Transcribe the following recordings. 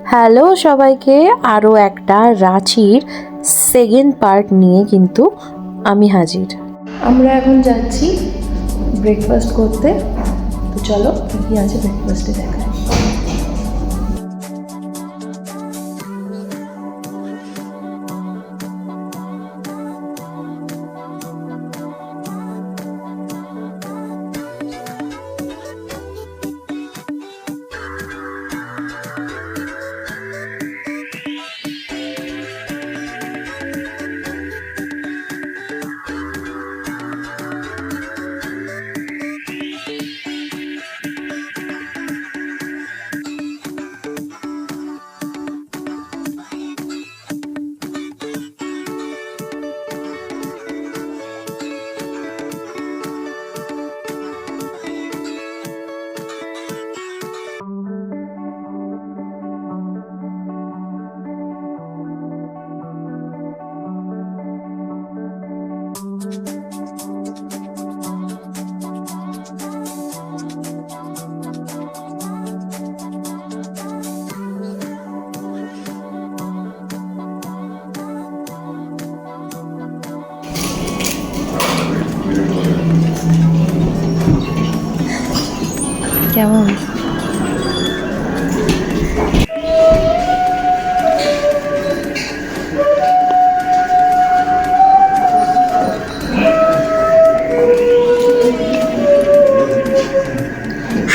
Hello সবাইকে, আরও একটা রাঁচির সেকেন্ড পার্ট নিয়ে কিন্তু আমি হাজির। আমরা এখন যাচ্ছি ব্রেকফাস্ট করতে, তো চলো কি আছে ব্রেকফাস্টে দেখায়। কেমন?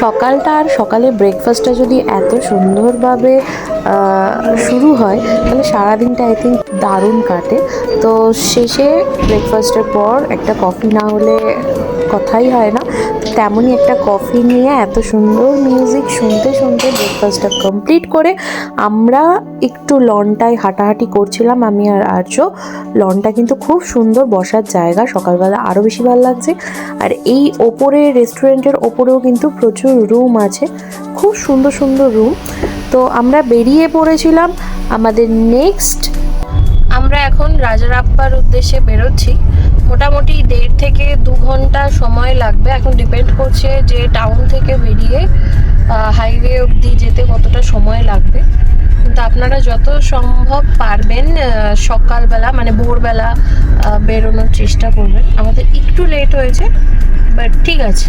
সকালটা আর সকালে ব্রেকফাস্টটা যদি এত সুন্দরভাবে শুরু হয় তাহলে সারাদিনটা আই থিঙ্ক দারুণ কাটে। তো শেষে ব্রেকফাস্টের পর একটা কফি না হলে কথাই হয় না, তেমনই একটা কফি নিয়ে এত সুন্দর মিউজিক শুনতে শুনতে ব্রেকফাস্টটা কমপ্লিট করে আমরা একটু লনটায় হাঁটাহাঁটি করছিলাম, আমি আর আর্য। লনটা কিন্তু খুব সুন্দর বসার জায়গা, সকালবেলা আরও বেশি ভালো লাগছে। আর এই ওপরে রেস্টুরেন্টের ওপরেও কিন্তু প্রচুর রুম আছে, খুব সুন্দর সুন্দর রুম। তো আমরা বেরিয়ে পড়েছিলাম আমাদের নেক্সট। আমরা এখন রাজারাপ্পার উদ্দেশ্যে বেরোচ্ছি। মোটামুটি 1.5 থেকে 2 ঘন্টা সময় লাগবে, এখন ডিপেন্ড করছে যে টাউন থেকে বেরিয়ে হাইওয়ে অবধি যেতে কতটা সময় লাগবে। কিন্তু আপনারা যত সম্ভব পারবেন সকালবেলা মানে ভোরবেলা বেরোনোর চেষ্টা করবেন। আমাদের একটু লেট হয়েছে, বাট ঠিক আছে।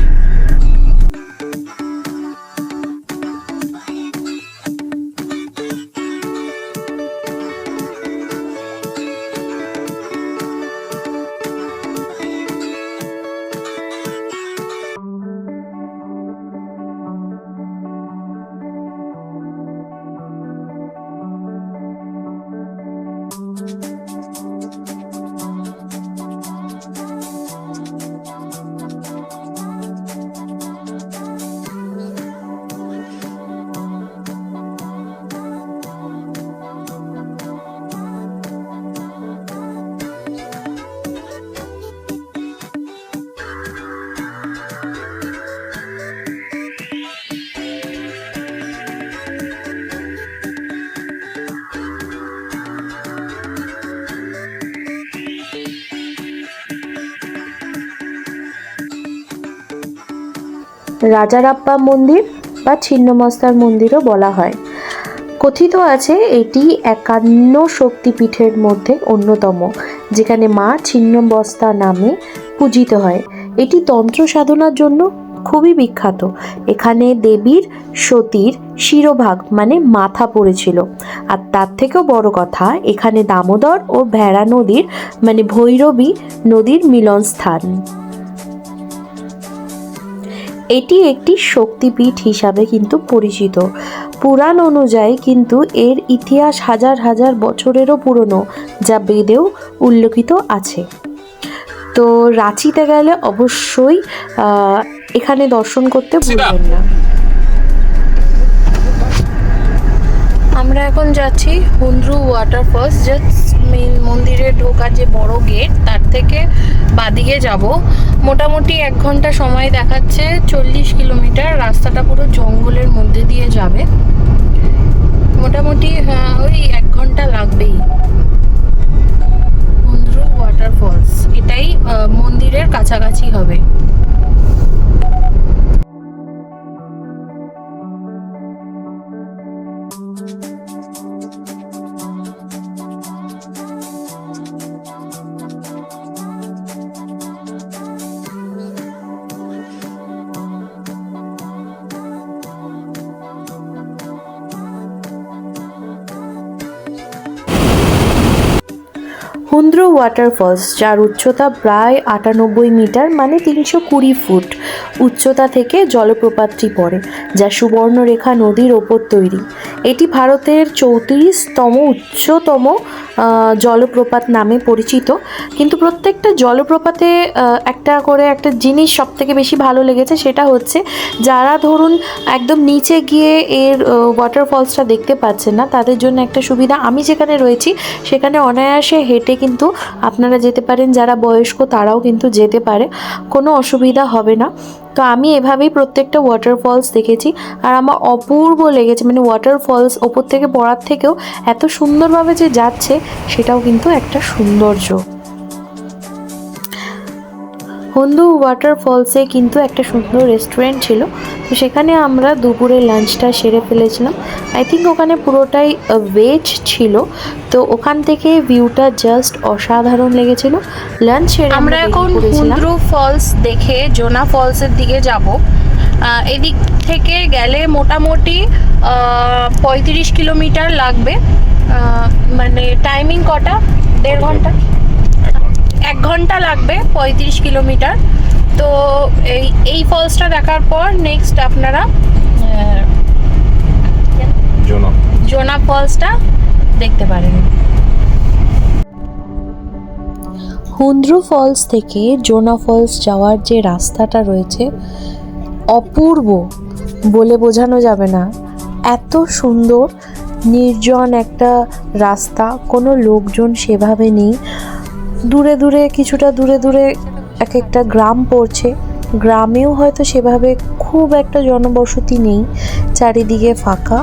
রাজারাপ্পা মন্দির বা ছিন্নমস্তার মন্দিরও বলা হয়। কথিত আছে এটি 51 শক্তিপীঠের মধ্যে অন্যতম, যেখানে মা ছিন্নমস্তা নামে পূজিত হয়। এটি তন্ত্র সাধনার জন্য খুবই বিখ্যাত। এখানে দেবীর সতীর শিরোভাগ মানে মাথা পড়েছিল। আর তার থেকেও বড় কথা, এখানে দামোদর ও ভেড়া নদীর মানে ভৈরবী নদীর মিলন স্থান। এটি একটি শক্তিপীঠ হিসাবে কিন্তু পরিচিত। পুরাণ অনুযায়ী কিন্তু এর ইতিহাস হাজার হাজার বছরেরও পুরনো, যা বেদেও উল্লেখিত আছে। তো রাঁচিতে গেলে অবশ্যই এখানে দর্শন করতে ভুলবেন না। আমরা এখন যাচ্ছি হুন্দ্রু ওয়াটারফলস। জাস্ট মেন মন্দিরে ঢোকার যে বড় গেট তার থেকে বাদিকে যাব। মোটামুটি 1 ঘন্টা সময় দেখাচ্ছে, 40 কিলোমিটার। রাস্তাটা পুরো জঙ্গলের মধ্যে দিয়ে যাবে, মোটামুটি ওই 1 ঘন্টা লাগবেই। হুন্দ্রু ওয়াটারফলস এটাই মন্দিরের কাছাকাছি হবে। হুন্দ্রু ওয়াটারফলস, যার উচ্চতা প্রায় 98 মিটার মানে 320 ফুট উচ্চতা থেকে জলপ্রপাতটি পড়ে, যা সুবর্ণরেখা নদীর ওপর তৈরি। এটি ভারতের 34তম উচ্চতম জলপ্রপাত নামে পরিচিত। কিন্তু প্রত্যেকটা জলপ্রপাতে একটা জিনিস সব থেকে বেশি ভালো লেগেছে, সেটা হচ্ছে যারা ধরুন একদম নিচে গিয়ে এর ওয়াটারফলসটা দেখতে পাচ্ছেন না, তাদের জন্য একটা সুবিধা, আমি যেখানে রয়েছি সেখানে অনায়াসে হেঁটে কিন্তু আপনারা যেতে পারেন, যারা বয়স্ক তারাও কিন্তু যেতে পারে, কোনো অসুবিধা হবে না। তো আমি এভাবেই প্রত্যেকটা ওয়াটারফলস দেখেছি আর আমার অপূর্ব লেগেছে, মানে ওয়াটারফলস ওপর থেকে পড়ার থেকেও এত সুন্দরভাবে যে যাচ্ছে সেটাও কিন্তু একটা সৌন্দর্য। হন্দু ওয়াটারফলসে কিন্তু একটা সুন্দর রেস্টুরেন্ট ছিল, তো সেখানে আমরা দুপুরে লাঞ্চটা সেরে ফেলেছিলাম। আই থিঙ্ক ওখানে পুরোটাই ভেজ ছিল, তো ওখান থেকে ভিউটা জাস্ট অসাধারণ লেগেছিল। লাঞ্চ সেরে আমরা এখন হুন্দ্রু ফলস দেখে জোনা ফলসের দিকে যাব। এদিক থেকে গেলে মোটামুটি 35 কিলোমিটার লাগবে। মানে টাইমিং কটা? 1.5 ঘন্টা, 1 ঘন্টা লাগবে 35 কিলোমিটার। তো এই ফলসটা দেখার পর নেক্সট আপনারা জোনা ফলসটা দেখতে পারেন। হুন্দ্রু ফলস থেকে জোনা ফলস যাওয়ার যে রাস্তাটা রয়েছে অপূর্ব, বলে বোঝানো যাবে না, এত সুন্দর। নির্জন একটা রাস্তা, কোনো লোকজন সেভাবে নেই। দূরে দূরে কিছুটা দূরে দূরে এক একটা গ্রাম পড়ছে, গ্রামেও হয়তো সেভাবে খুব একটা জনবসতি নেই, চারিদিকে ফাঁকা।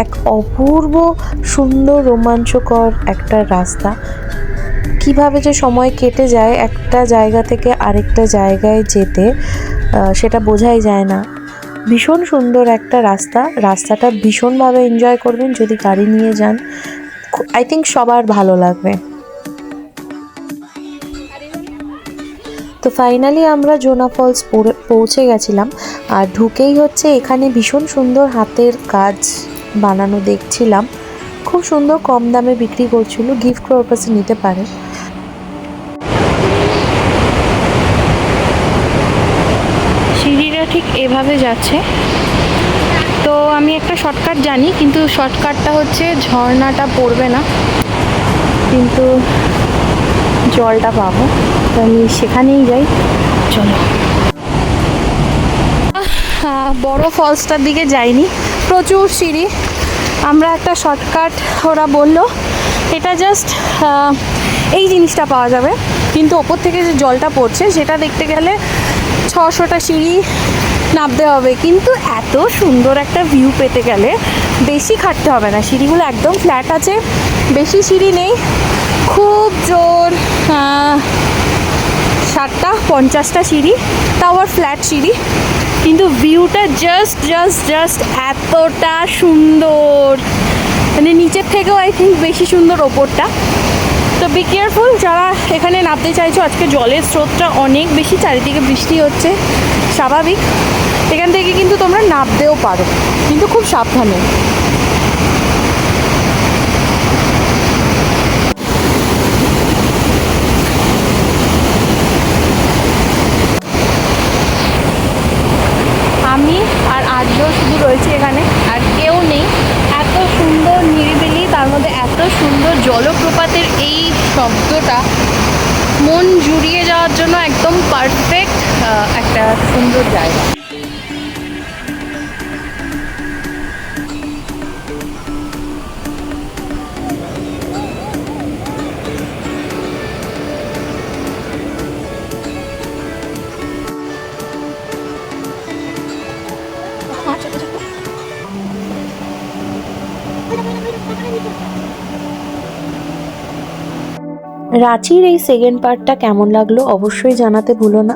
এক অপূর্ব সুন্দর রোমাঞ্চকর একটা রাস্তা। কিভাবে যে সময় কেটে যায় একটা জায়গা থেকে আরেকটা জায়গায় যেতে, সেটা বোঝাই যায় না। ভীষণ সুন্দর একটা রাস্তাটা ভীষণভাবে এনজয় করবেন যদি গাড়ি নিয়ে যান। আই থিঙ্ক সবার ভালো লাগবে। তো ফাইনালি আমরা জোনা ফলস পৌঁছে গেছিলাম, আর ঢুকেই হচ্ছে এখানে ভীষণ সুন্দর হাতের কাজ বানানো দেখছিলাম, খুব সুন্দর কম দামে বিক্রি করছিল, গিফট পারপাসে নিতে পারে। সিঁড়িটা ঠিক এভাবে যাচ্ছে, তো আমি একটা শর্টকাট জানি, কিন্তু শর্টকাটটা হচ্ছে ঝর্ণাটা পড়বে না, কিন্তু জলটা পাবো, তো আমি সেখানেই যাই। চলো। বড় ফলসটার দিকে যাইনি, প্রচুর সিঁড়ি। আমরা একটা শর্টকাট ওরা বললো, এটা জাস্ট এই জিনিসটা পাওয়া যাবে, কিন্তু ওপর থেকে যে জলটা পড়ছে সেটা দেখতে গেলে 600টা সিঁড়ি নামতে হবে। কিন্তু এত সুন্দর একটা ভিউ পেতে গেলে বেশি খাটতে হবে না, সিঁড়িগুলো একদম ফ্ল্যাট আছে, বেশি সিঁড়ি নেই, খুব জোর 60-50টা সিঁড়ি, তাও আবার ফ্ল্যাট সিঁড়ি, কিন্তু ভিউটা জাস্ট এতটা সুন্দর, মানে নিচের থেকেও আই থিঙ্ক বেশি সুন্দর ওপরটা। তো বি কেয়ারফুল যারা এখানে নামতে চাইছো, আজকে জলের স্রোতটা অনেক বেশি, চারিদিকে বৃষ্টি হচ্ছে, স্বাভাবিক। এখান থেকে কিন্তু তোমরা নামতেও পারো, কিন্তু খুব সাবধানে। আমি আর আজও শুধু রয়েছে এখানে, আর কেউ নেই। এত সুন্দর নিরিবিলি, তার মধ্যে এত সুন্দর জলপ্রপাতের এই শব্দটা মন জুড়িয়ে যাওয়ার জন্য একদম পারফেক্ট একটা সুন্দর জায়গা। রাঁচির এই সেকেন্ড পার্টটা কেমন লাগলো অবশ্যই জানাতে ভুলো না।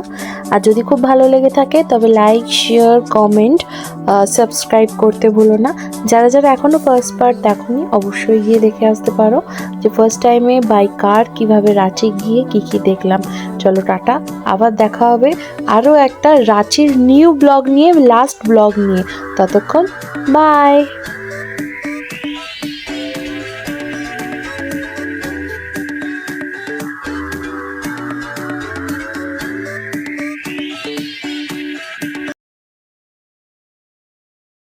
আর যদি খুব ভালো লেগে থাকে তবে লাইক, শেয়ার, কমেন্ট, সাবস্ক্রাইব করতে ভুলো না। যারা যারা এখনও ফার্স্ট পার্ট দেখোনি অবশ্যই গিয়ে দেখে আসতে পারো, যে ফার্স্ট টাইমে বাই কার কীভাবে রাঁচি গিয়ে কী কী দেখলাম। চলো টাটা, আবার দেখা হবে আরও একটা রাঁচির নিউ ব্লগ নিয়ে, লাস্ট ব্লগ নিয়ে। ততক্ষণ বাই।